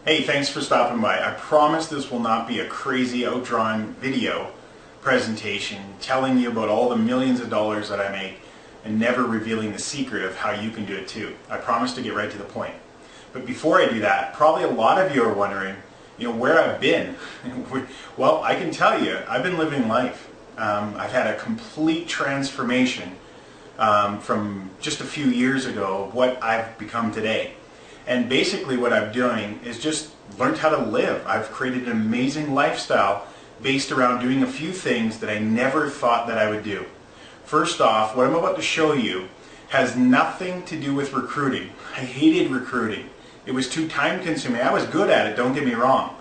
Hey, thanks for stopping by. I promise this will not be a crazy outdrawn video presentation telling you about all the millions of dollars that I make and never revealing the secret of how you can do it too. I promise to get right to the point. But before I do that, probably a lot of you are wondering, where I've been. Well, I can tell you, I've been living life. I've had a complete transformation from just a few years ago of what I've become today. And basically what I'm doing is just learned how to live. I've created an amazing lifestyle based around doing a few things that I never thought that I would do. First off, what I'm about to show you has nothing to do with recruiting. I hated recruiting. It was too time consuming. I was good at it, don't get me wrong.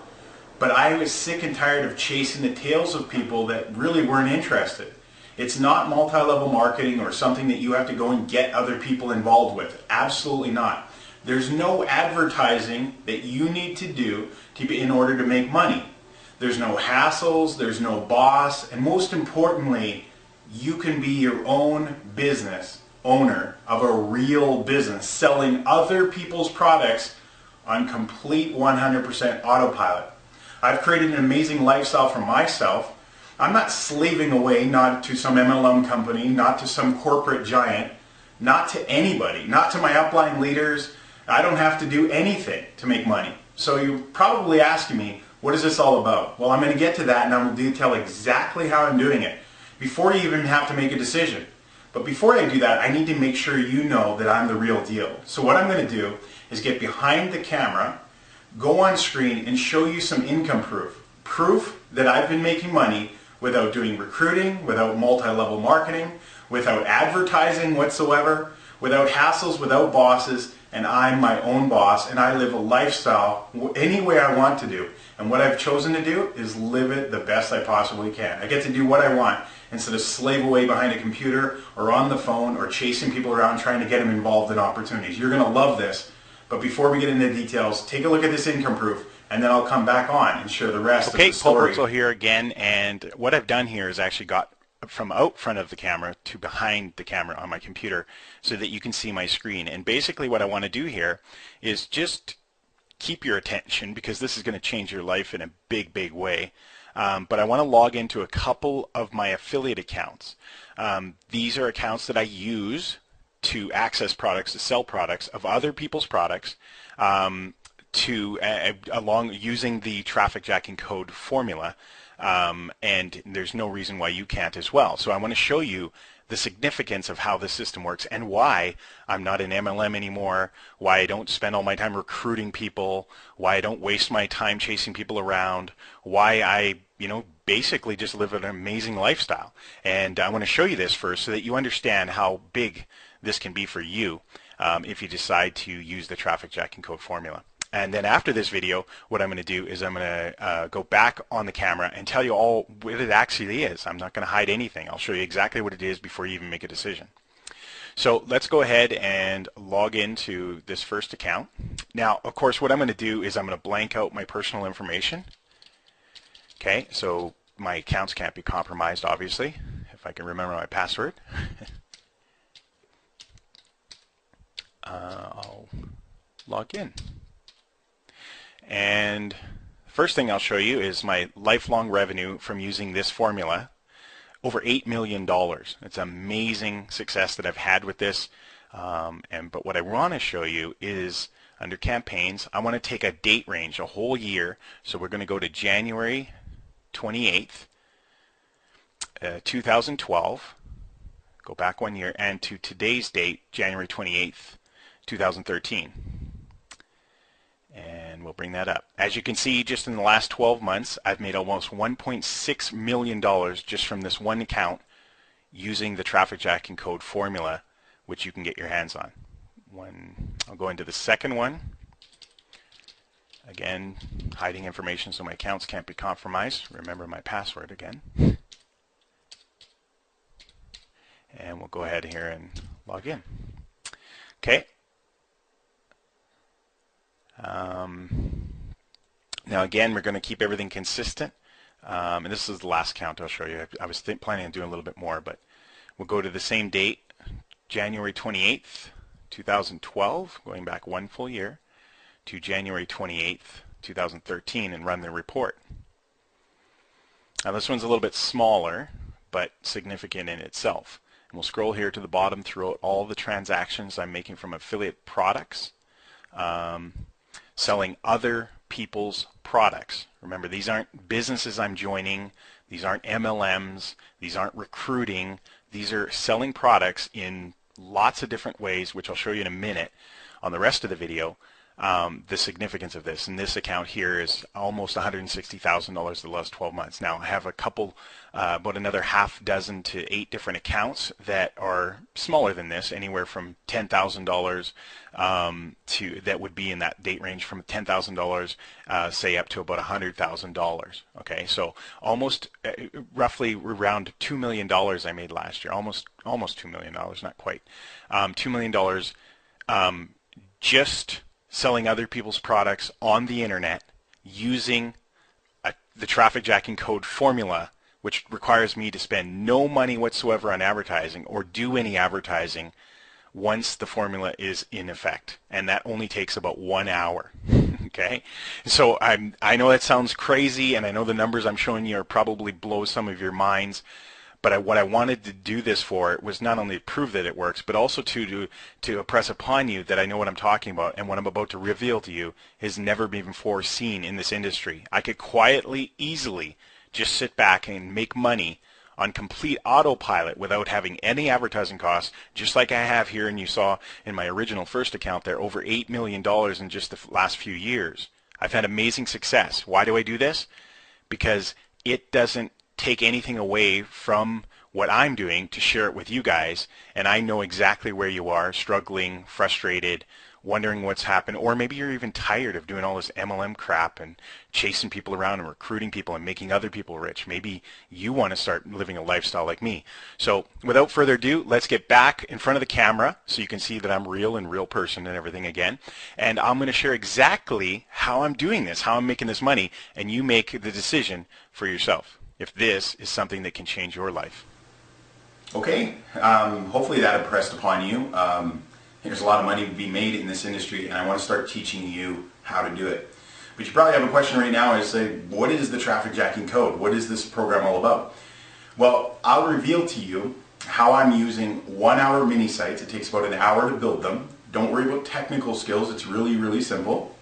But I was sick and tired of chasing the tails of people that really weren't interested. It's not multi-level marketing or something that you have to go and get other people involved with. Absolutely not. There's no advertising that you need to do in order to make money. There's no hassles, there's no boss, and most importantly, you can be your own business owner of a real business, selling other people's products on complete 100% autopilot. I've created an amazing lifestyle for myself. I'm not slaving away, not to some MLM company, not to some corporate giant, not to anybody, not to my upline leaders. I don't have to do anything to make money. So you're probably asking me, what is this all about? Well, I'm going to get to that and I will detail exactly how I'm doing it before you even have to make a decision. But before I do that, I need to make sure you know that I'm the real deal. So what I'm going to do is get behind the camera, go on screen and show you some income proof. Proof that I've been making money without doing recruiting, without multi-level marketing, without advertising whatsoever, without hassles, without bosses, and I'm my own boss and I live a lifestyle any way I want to do. And what I've chosen to do is live it the best I possibly can. I get to do what I want instead of slave away behind a computer or on the phone or chasing people around trying to get them involved in opportunities. You're going to love this. But before we get into the details, take a look at this income proof and then I'll come back on and share the rest of the story. Okay, Paul Birdsall here again, and what I've done here is actually got from out front of the camera to behind the camera on my computer so that you can see my screen. And basically what I want to do here is just keep your attention because this is going to change your life in a big, big way. But I want to log into a couple of my affiliate accounts. These are accounts that I use to access products, to sell products of other people's products along using the traffic jacking code formula. And there's no reason why you can't as well. So I want to show you the significance of how the system works and why I'm not an MLM anymore, why I don't spend all my time recruiting people, why I don't waste my time chasing people around, why I, basically just live an amazing lifestyle. And I want to show you this first so that you understand how big this can be for you if you decide to use the traffic jacking code formula. And then after this video, what I'm going to do is I'm going to go back on the camera and tell you all what it actually is. I'm not going to hide anything. I'll show you exactly what it is before you even make a decision. So let's go ahead and log into this first account. Now, of course, what I'm going to do is I'm going to blank out my personal information. Okay, so my accounts can't be compromised, obviously, if I can remember my password. I'll log in. And first thing I'll show you is my lifelong revenue from using this formula, over $8 million. It's an amazing success that I've had with this. But what I want to show you is under campaigns, I want to take a date range, a whole year. So we're going to go to January 28th, 2012, go back 1 year, and to today's date, January 28th, 2013. And we'll bring that up. As you can see, just in the last 12 months, I've made almost $1.6 million just from this one account using the traffic jacking code formula, which you can get your hands on. I'll go into the second one. Again, hiding information so my accounts can't be compromised. Remember my password again. And we'll go ahead here and log in. Okay. Now again, we're going to keep everything consistent. And this is the last count I'll show you. I was planning on doing a little bit more, but we'll go to the same date, January 28th, 2012, going back one full year, to January 28th, 2013 and run the report. Now this one's a little bit smaller, but significant in itself. And we'll scroll here to the bottom throughout all the transactions I'm making from affiliate products, selling other people's products. Remember, these aren't businesses I'm joining, these aren't MLMs, these aren't recruiting, these are selling products in lots of different ways, which I'll show you in a minute on the rest of the video. The significance of this. And this account here is almost $160,000 the last 12 months. Now I have a couple, about another half dozen to 8 different accounts that are smaller than this, anywhere from $10,000 to, that would be in that date range from $10,000 say up to about $100,000. Okay, so almost roughly around $2 million I made last year, almost $2 million, not quite, $2 million just selling other people's products on the internet using the traffic jacking code formula, which requires me to spend no money whatsoever on advertising or do any advertising once the formula is in effect. And that only takes about 1 hour. Okay, so I know that sounds crazy, and I know the numbers I'm showing you are probably blow some of your minds. But what I wanted to do this for was not only to prove that it works, but also to impress upon you that I know what I'm talking about, and what I'm about to reveal to you has never been before seen in this industry. I could quietly, easily just sit back and make money on complete autopilot without having any advertising costs, just like I have here, and you saw in my original first account there, over $8 million in just the last few years. I've had amazing success. Why do I do this? Because it doesn't take anything away from what I'm doing to share it with you guys, and I know exactly where you are, struggling, frustrated, wondering what's happened, or maybe you're even tired of doing all this MLM crap and chasing people around and recruiting people and making other people rich. Maybe you want to start living a lifestyle like me. So without further ado, let's get back in front of the camera so you can see that I'm real and real person and everything again. And I'm going to share exactly how I'm doing this, how I'm making this money, and you make the decision for yourself if this is something that can change your life. Okay, hopefully that impressed upon you. There's a lot of money to be made in this industry, and I want to start teaching you how to do it. But you probably have a question right now, is say, what is the traffic jacking code? What is this program all about? Well, I'll reveal to you how I'm using 1 hour mini sites. It takes about an hour to build them. Don't worry about technical skills. It's really, really simple.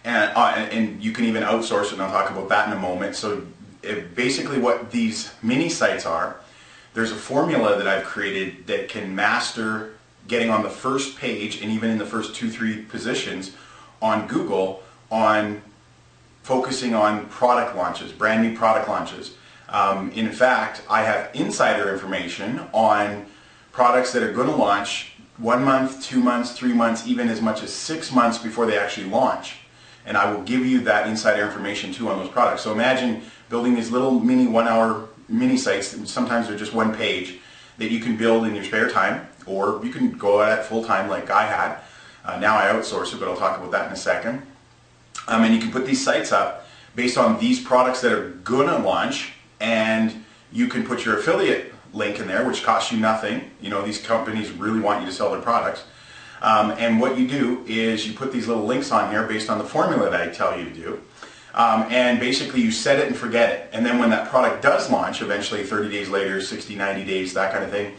And you can even outsource it, and I'll talk about that in a moment. So basically what these mini sites are, there's a formula that I've created that can master getting on the first page and even in the first 2-3 positions on Google on focusing on product launches, brand new product launches. In fact, I have insider information on products that are going to launch 1 month, 2 months, 3 months, even as much as 6 months before they actually launch. And I will give you that insider information too on those products. So imagine building these little mini 1 hour mini sites, sometimes they're just 1 page, that you can build in your spare time, or you can go at it full time like I had. Now I outsource it, but I'll talk about that in a second. And you can put these sites up based on these products that are gonna launch, and you can put your affiliate link in there, which costs you nothing. You know, these companies really want you to sell their products. And what you do is you put these little links on here based on the formula that I tell you to do. And basically you set it and forget it. And then when that product does launch, eventually 30 days later, 60, 90 days, that kind of thing,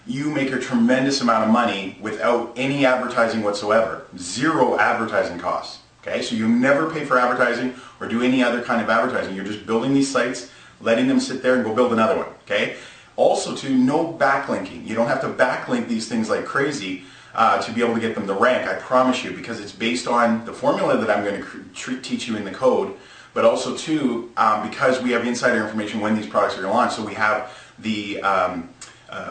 you make a tremendous amount of money without any advertising whatsoever. 0 advertising costs. Okay, so you never pay for advertising or do any other kind of advertising. You're just building these sites, letting them sit there and go build another one. Okay. Also, no backlinking. You don't have to backlink these things like crazy to be able to get them to rank, I promise you, because it's based on the formula that I'm going to teach you in the code, but also too, because we have insider information when these products are going to launch, so we have the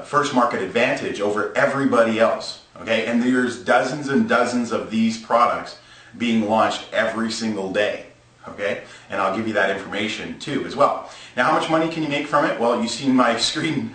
first market advantage over everybody else. Okay, and there's dozens and dozens of these products being launched every single day. Okay, and I'll give you that information too as well. Now, how much money can you make from it? Well, you've seen my screen,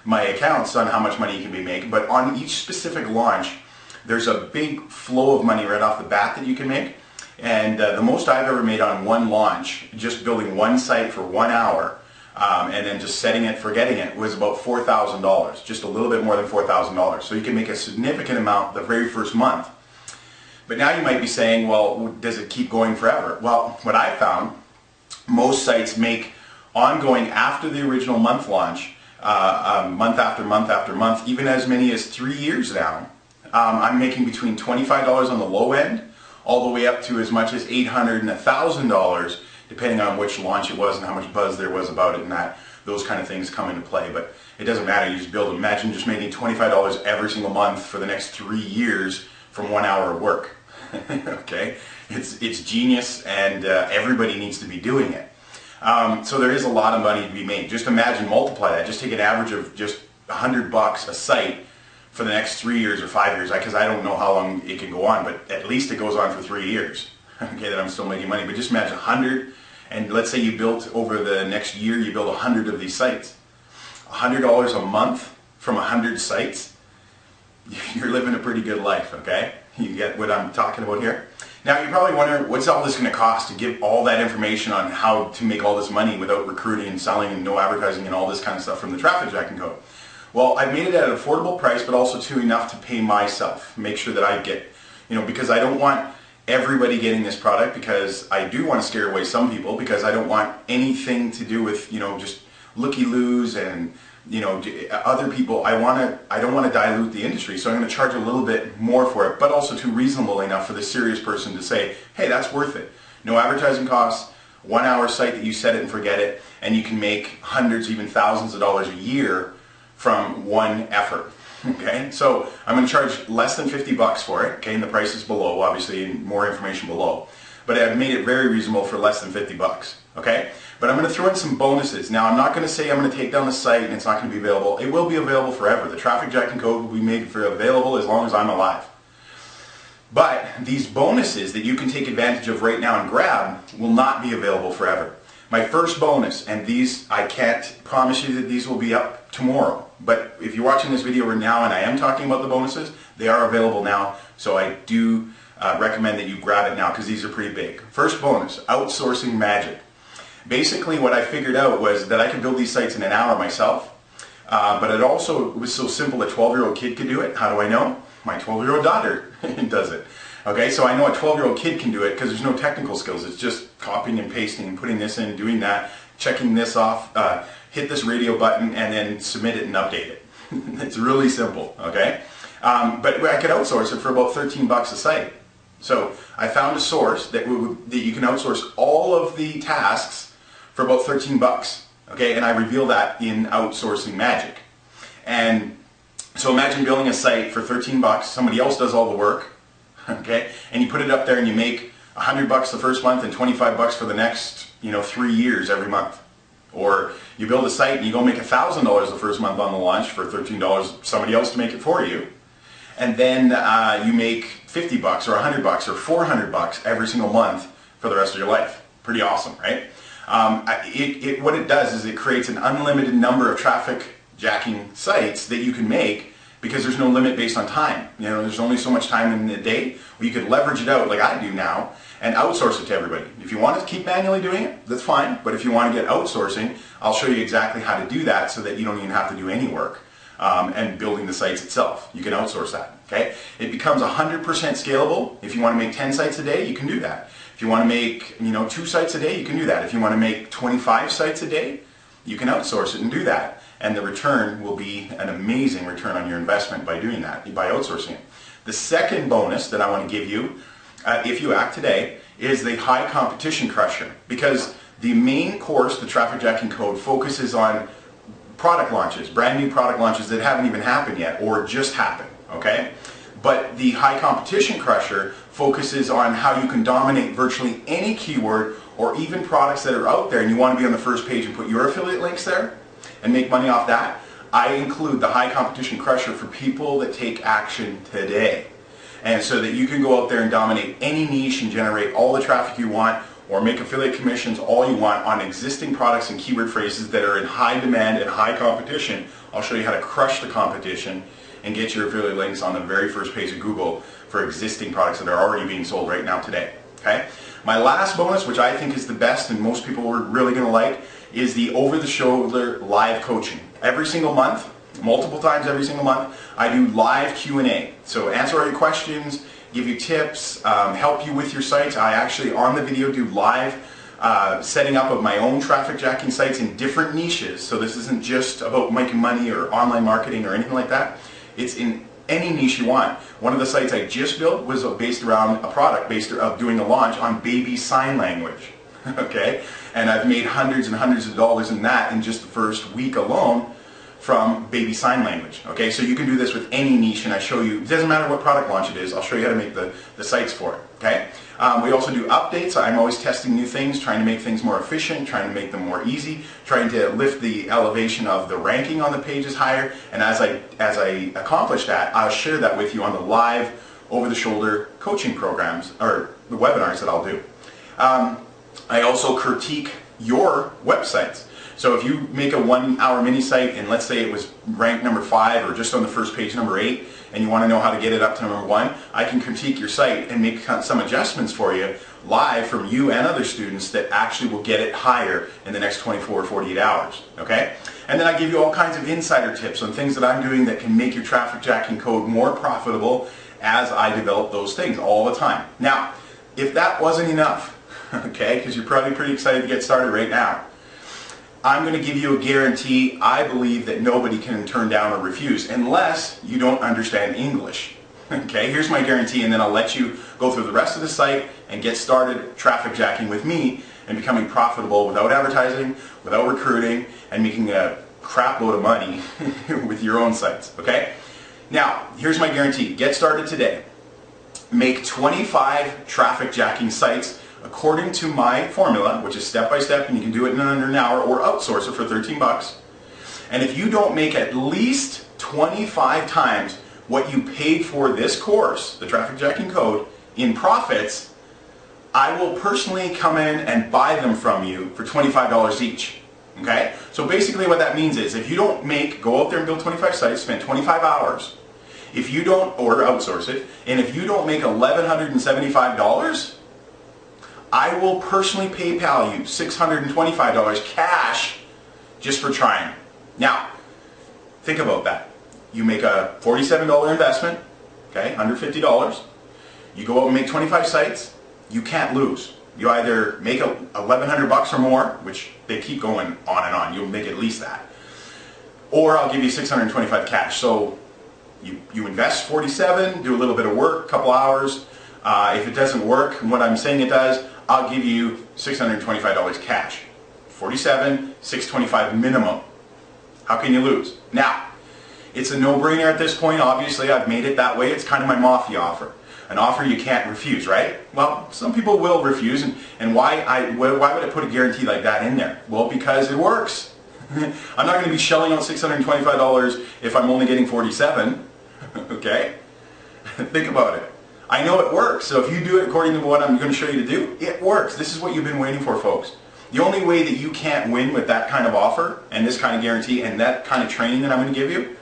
my accounts on how much money you can be making, but on each specific launch, there's a big flow of money right off the bat that you can make. And the most I've ever made on one launch, just building one site for 1 hour, and then just setting it, forgetting it, was about $4,000, just a little bit more than $4,000. So you can make a significant amount the very first month. But now you might be saying, well, does it keep going forever? Well, what I found, most sites make ongoing after the original month launch, month after month after month, even as many as 3 years now. I'm making between $25 on the low end, all the way up to as much as $800 and $1,000, depending on which launch it was and how much buzz there was about it, and that those kind of things come into play. But it doesn't matter, you just build them. Imagine just making $25 every single month for the next 3 years from 1 hour of work. Okay, it's genius, and everybody needs to be doing it. So there is a lot of money to be made. Just imagine, multiply that. Just take an average of just $100 a site for the next 3 years or 5 years, because I don't know how long it can go on, but at least it goes on for 3 years. Okay, that I'm still making money. But just imagine 100, and let's say you built over the next year, you build 100 of these sites. $100 a month from 100 sites, you're living a pretty good life, okay? You get what I'm talking about here? Now you're probably wondering, what's all this going to cost to give all that information on how to make all this money without recruiting and selling and no advertising and all this kind of stuff from the traffic jacking code? Well, I've made it at an affordable price, but also too enough to pay myself. Make sure that I get, because I don't want everybody getting this product, because I do want to scare away some people, because I don't want anything to do with, just looky-loos and other people. I don't want to dilute the industry, so I'm going to charge a little bit more for it, but also too reasonable enough for the serious person to say, hey, that's worth it. No advertising costs, 1 hour site that you set it and forget it, and you can make hundreds, even thousands of dollars a year from one effort. Okay, so I'm going to charge less than $50 for it. Okay, and the price is below, obviously, and more information below. But I've made it very reasonable for less than $50. Okay, but I'm going to throw in some bonuses. Now, I'm not going to say I'm going to take down the site and it's not going to be available. It will be available forever. The traffic jacking code will be made available as long as I'm alive. But these bonuses that you can take advantage of right now and grab will not be available forever. My first bonus, and these, I can't promise you that these will be up tomorrow, but if you're watching this video right now and I am talking about the bonuses, they are available now, so I do recommend that you grab it now, because these are pretty big. First bonus, Outsourcing Magic. Basically what I figured out was that I could build these sites in an hour myself, but it also was so simple a 12-year-old kid could do it. How do I know? My 12-year-old daughter does it. Okay, so I know a 12-year-old kid can do it because there's no technical skills. It's just copying and pasting and putting this in, doing that, checking this off, hit this radio button, and then submit it and update it. It's really simple, okay? But I could outsource it for about $13 a site. So I found a source that you can outsource all of the tasks for about $13, okay? And I reveal that in Outsourcing Magic. And so imagine building a site for $13, somebody else does all the work, okay? And you put it up there and you make $100 the first month and $25 for the next, 3 years every month. Or you build a site and you go make $1,000 the first month on the launch for $13, somebody else to make it for you. And then you make $50 or $100 or $400 every single month for the rest of your life. Pretty awesome, right? What it does is it creates an unlimited number of traffic jacking sites that you can make, because there's no limit based on time. There's only so much time in the day. Well, you could leverage it out like I do now and outsource it to everybody. If you want to keep manually doing it, that's fine. But if you want to get outsourcing, I'll show you exactly how to do that so that you don't even have to do any work. And building the sites itself, you can outsource that. Okay, it becomes 100% scalable. If you want to make 10 sites a day, you can do that. If you want to make 2 sites a day, you can do that. If you want to make 25 sites a day, you can outsource it and do that. And the return will be an amazing return on your investment by doing that, by outsourcing it. The second bonus that I want to give you, if you act today, is the High Competition Crusher. Because the main course, the Traffic Jacking Code, focuses on product launches, brand new product launches that haven't even happened yet or just happened, okay? But the High Competition Crusher focuses on how you can dominate virtually any keyword or even products that are out there, and you want to be on the first page and put your affiliate links there and make money off that. I include the High Competition Crusher for people that take action today. And so that you can go out there and dominate any niche and generate all the traffic you want, or make affiliate commissions all you want on existing products and keyword phrases that are in high demand and high competition. I'll show you how to crush the competition and get your affiliate links on the very first page of Google for existing products that are already being sold right now today. Okay? My last bonus, which I think is the best and most people are really going to like, is the over-the-shoulder live coaching. Every single month, multiple times every single month, I do live Q&A. So answer all your questions, give you tips, help you with your sites. I actually on the video do live setting up of my own traffic jacking sites in different niches. So this isn't just about making money or online marketing or anything like that. It's in any niche you want. One of the sites I just built was based around a product based of doing a launch on baby sign language. Okay, and I've made hundreds and hundreds of dollars in that in just the first week alone from baby sign language. Okay, so you can do this with any niche, and I show you, it doesn't matter what product launch it is, I'll show you how to make the sites for it. Okay, we also do updates. I'm always testing new things, trying to make things more efficient, trying to make them more easy, trying to lift the elevation of the ranking on the pages higher, and as I accomplish that, I'll share that with you on the live over-the-shoulder coaching programs, or the webinars that I'll do. I also critique your websites. So if you make a 1 hour mini site and let's say it was ranked number 5 or just on the first page number 8 and you want to know how to get it up to number 1, I can critique your site and make some adjustments for you live from you and other students that actually will get it higher in the next 24 or 48 hours. Okay? And then I give you all kinds of insider tips on things that I'm doing that can make your traffic jacking code more profitable as I develop those things all the time. Now, if that wasn't enough, okay, because you're probably pretty excited to get started right now, I'm going to give you a guarantee. I believe that nobody can turn down or refuse unless you don't understand English. Okay, here's my guarantee, and then I'll let you go through the rest of the site and get started traffic jacking with me and becoming profitable without advertising, without recruiting, and making a crap load of money with your own sites. Okay? Now, here's my guarantee. Get started today. Make 25 traffic jacking sites according to my formula, which is step by step, and you can do it in under an hour or outsource it for 13 bucks. And if you don't make at least 25 times what you paid for this course, the traffic jacking code, in profits, I will personally come in and buy them from you for $25 each. Okay? So basically what that means is if you don't go out there and build 25 sites, spend 25 hours, if you don't, or outsource it, and if you don't make $1,175, I will personally PayPal you $625 cash just for trying. Now, think about that. You make a $47 investment, okay, under $50. You go out and make 25 sites, you can't lose. You either make $1,100 or more, which they keep going on and on. You'll make at least that. Or I'll give you $625 cash. So you invest 47, do a little bit of work, a couple hours. If it doesn't work, and what I'm saying it does, I'll give you $625 cash. 47, $625 minimum. How can you lose? Now, it's a no-brainer at this point. Obviously, I've made it that way. It's kind of my mafia offer. An offer you can't refuse, right? Well, some people will refuse, and why would I put a guarantee like that in there? Well, because it works. I'm not going to be shelling out $625 if I'm only getting 47. Okay? Think about it. I know it works, so if you do it according to what I'm going to show you to do, it works. This is what you've been waiting for, folks. The only way that you can't win with that kind of offer and this kind of guarantee and that kind of training that I'm going to give you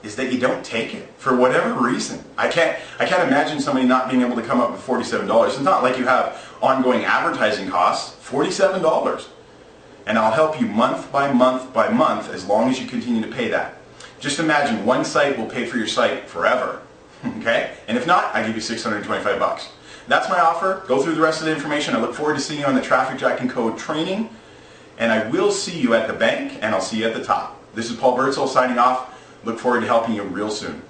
is that you don't take it for whatever reason. I can't imagine somebody not being able to come up with $47. It's not like you have ongoing advertising costs. $47. And I'll help you month by month by month as long as you continue to pay that. Just imagine one site will pay for your site forever. Okay? And if not, I give you $625. That's my offer. Go through the rest of the information. I look forward to seeing you on the Traffic Jacking Code training. And I will see you at the bank, and I'll see you at the top. This is Paul Birdsall signing off. Look forward to helping you real soon.